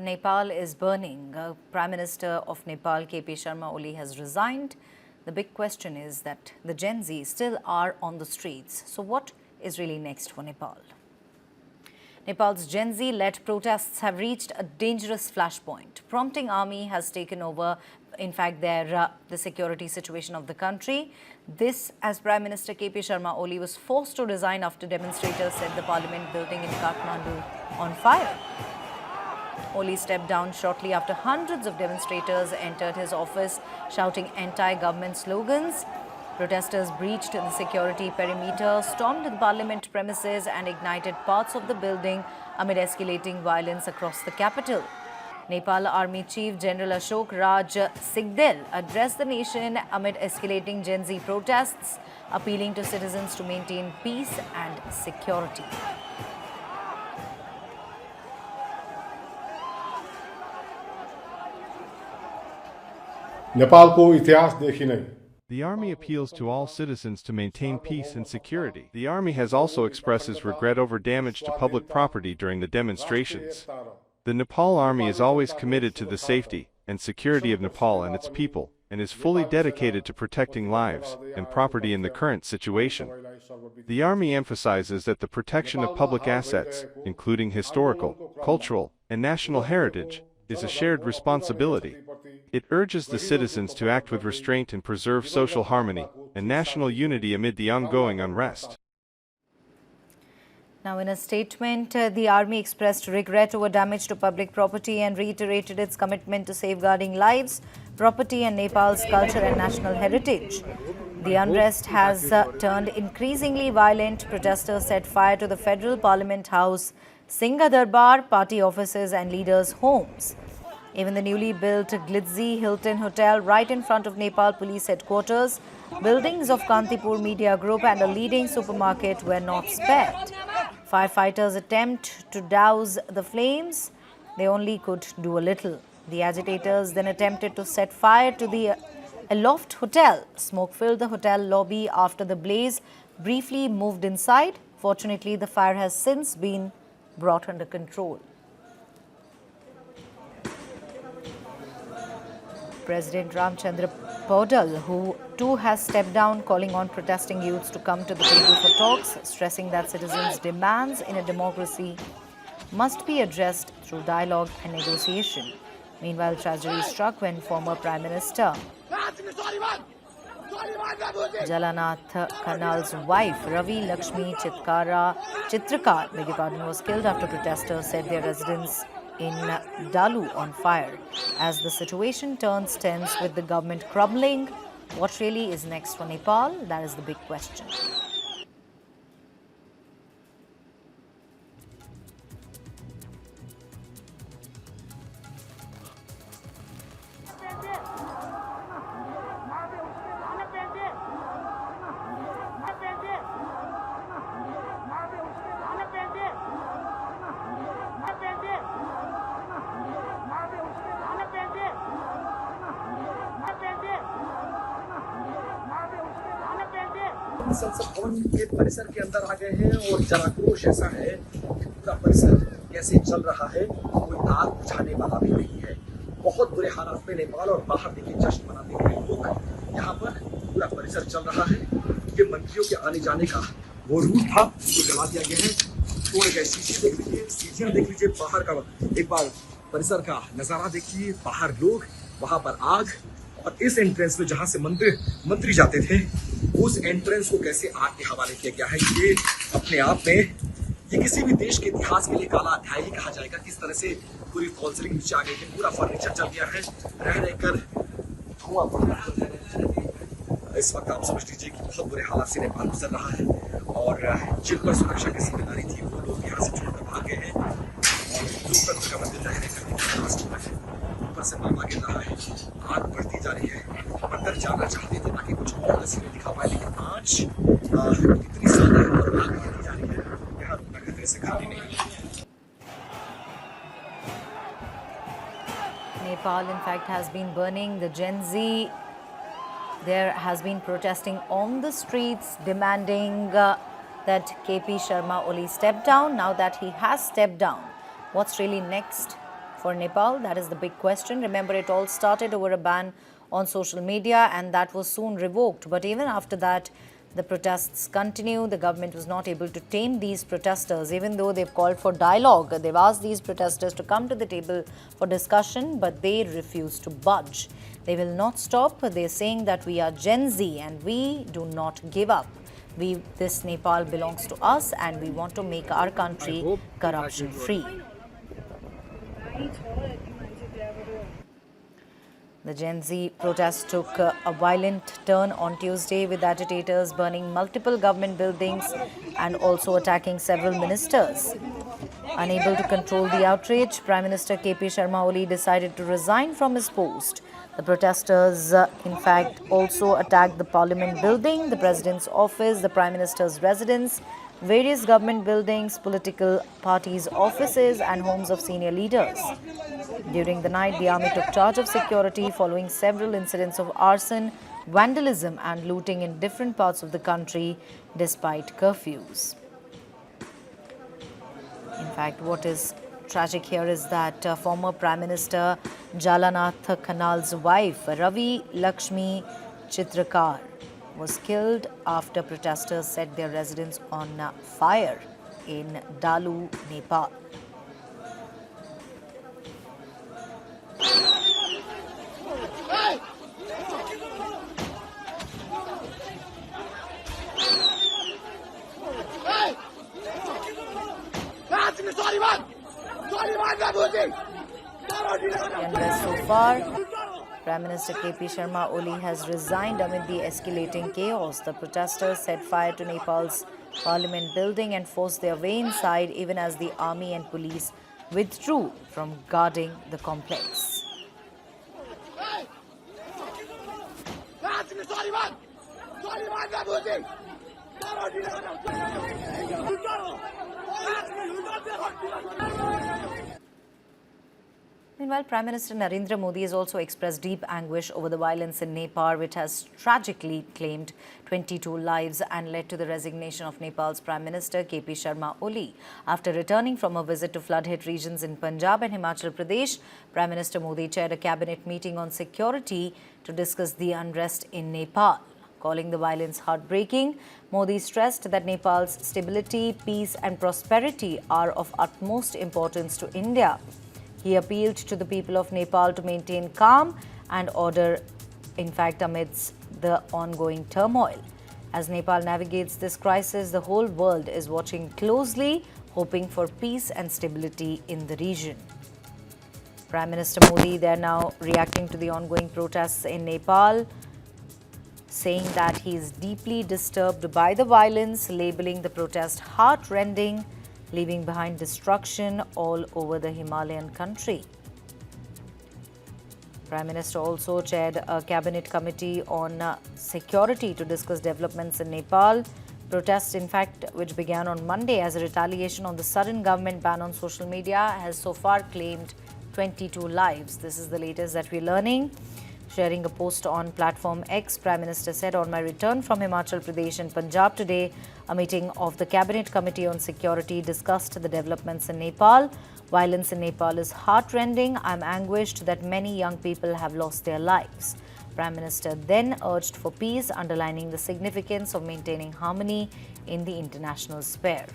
Nepal is burning. Prime Minister of Nepal, KP Sharma Oli, has resigned. The big question is that the Gen Z still are on the streets. So what is really next for Nepal? Nepal's Gen Z-led protests have reached a dangerous flashpoint. Prompting army has taken over, in fact, the security situation of the country. This, as Prime Minister KP Sharma Oli was forced to resign after demonstrators set the parliament building in Kathmandu on fire. Oli stepped down shortly after hundreds of demonstrators entered his office shouting anti-government slogans. Protesters breached the security perimeter, stormed the parliament premises and ignited parts of the building amid escalating violence across the capital. Nepal Army Chief General Ashok Raj Sigdel addressed the nation amid escalating Gen Z protests, appealing to citizens to maintain peace and security. Nepal को इतिहास देखी नहीं. The army appeals to all citizens to maintain peace and security. The army has also expressed its regret over damage to public property during the demonstrations. The Nepal army is always committed to the safety and security of Nepal and its people, and is fully dedicated to protecting lives and property in the current situation. The army emphasizes that the protection of public assets, including historical, cultural, and national heritage, is a shared responsibility. It urges the citizens to act with restraint and preserve social harmony and national unity amid the ongoing unrest. Now, in a statement, the army expressed regret over damage to public property and reiterated its commitment to safeguarding lives, property and Nepal's culture and national heritage. The unrest has turned increasingly violent. Protesters set fire to the Federal Parliament House, Singha Darbar, party offices and leaders' homes. Even the newly built glitzy Hilton Hotel right in front of Nepal Police Headquarters, buildings of Kantipur Media Group and a leading supermarket were not spared. Firefighters attempt to douse the flames. They only could do a little. The agitators then attempted to set fire to the Aloft Hotel. Smoke filled the hotel lobby after the blaze briefly moved inside. Fortunately, the fire has since been brought under control. President Ramchandra Podal, who too has stepped down, calling on protesting youths to come to the table for talks, stressing that citizens' demands in a democracy must be addressed through dialogue and negotiation. Meanwhile, tragedy struck when former Prime Minister Jalanath Khanal's wife, Ravi Lakshmi Chitrakar, was killed after protesters set their residence in Dalu on fire. As the situation turns tense with the government crumbling, what really is next for Nepal? That is the big question. संसद भवन के परिसर के अंदर आ गए हैं और जनाक्रोश ऐसा है कि पूरा परिसर कैसे चल रहा है, कोई आग बुझाने वाला भी नहीं है। बहुत बुरे हालात में नेपाल और बाहर देखिए जश्न मनाते हुए लोग यहाँ पर पूरा परिसर चल रहा है। ये मंत्रियों के आने जाने का वो रूट था जो जला दिया गया है, तोड़ गए। शीशे देख लीजिए, सीढ़ियाँ देख लीजिए, बाहर का एक बार परिसर का नजारा देखिए, बाहर लोग, वहां पर आग, और इस एंट्रेंस में जहां से मंत्री जाते थे उस एंट्रेंस को कैसे आग के हवाले किया गया है। ये अपने आप में ये किसी भी देश के इतिहास के लिए काला अध्याय ही कहा जाएगा। किस तरह से पूरी फॉल सीलिंग नीचे आ गई है, पूरा फर्नीचर जल गया है, रह रहकर धुआं पड़ रहा है। इस वक्त आप समझ लीजिए कि बहुत बुरे हालात से नेपाल गुजर रहा है और जिन पर सुरक्षा की जिम्मेदारी थी वो लोग यहाँ से छोड़कर भाग गए हैं और लोकतंत्र का मंदिर रह रहकर ऊपर से मामा गिर रहा है, आग बढ़ती जा रही है। अंदर जाना चाहते थे ताकि कुछ और तस्वीरें दिखा पाए, लेकिन आज इतनी ज्यादा और आग बढ़ती जा रही है, यहाँ रुकना खतरे से खाली नहीं। Nepal, in fact, has been burning. The Gen Z there has been protesting on the streets, demanding that KP Sharma Oli step down. Now that he has stepped down, what's really next for Nepal? That is the big question. Remember, it all started over a ban on social media and that was soon revoked. But even after that, the protests continue. The government was not able to tame these protesters, even though they've called for dialogue. They've asked these protesters to come to the table for discussion, but they refuse to budge. They will not stop. They're saying that we are Gen Z and we do not give up. This Nepal belongs to us and we want to make our country corruption-free. The Gen Z protest took a violent turn on Tuesday, with agitators burning multiple government buildings and also attacking several ministers. Unable to control the outrage, Prime Minister KP Sharma Oli decided to resign from his post. The protesters, in fact, also attacked the Parliament building, the President's office, the Prime Minister's residence, various government buildings, political parties' offices and homes of senior leaders. During the night, the army took charge of security following several incidents of arson, vandalism and looting in different parts of the country despite curfews. In fact, what is tragic here is that former Prime Minister Jalanath Khanal's wife, Ravi Lakshmi Chitrakar, was killed after protesters set their residence on fire in Dalu, Nepal. And so far, Prime Minister KP Sharma Oli has resigned amid the escalating chaos. The protesters set fire to Nepal's parliament building and forced their way inside, even as the army and police withdrew from guarding the complex. Meanwhile, Prime Minister Narendra Modi has also expressed deep anguish over the violence in Nepal, which has tragically claimed 22 lives and led to the resignation of Nepal's Prime Minister KP Sharma Oli. After returning from a visit to flood-hit regions in Punjab and Himachal Pradesh, Prime Minister Modi chaired a cabinet meeting on security to discuss the unrest in Nepal. Calling the violence heartbreaking, Modi stressed that Nepal's stability, peace and prosperity are of utmost importance to India. He appealed to the people of Nepal to maintain calm and order, in fact, amidst the ongoing turmoil. As Nepal navigates this crisis, the whole world is watching closely, hoping for peace and stability in the region. Prime Minister Modi, they are now reacting to the ongoing protests in Nepal, saying that he is deeply disturbed by the violence, labeling the protest heart-rending, leaving behind destruction all over the Himalayan country. Prime Minister also chaired a cabinet committee on security to discuss developments in Nepal. Protests, in fact, which began on Monday as a retaliation on the sudden government ban on social media, has so far claimed 22 lives. This is the latest that we're learning. Sharing a post on platform X, Prime Minister said, "On my return from Himachal Pradesh and Punjab today, a meeting of the Cabinet Committee on Security discussed the developments in Nepal. Violence in Nepal is heart-rending. I'm anguished that many young people have lost their lives." Prime Minister then urged for peace, underlining the significance of maintaining harmony in the international sphere.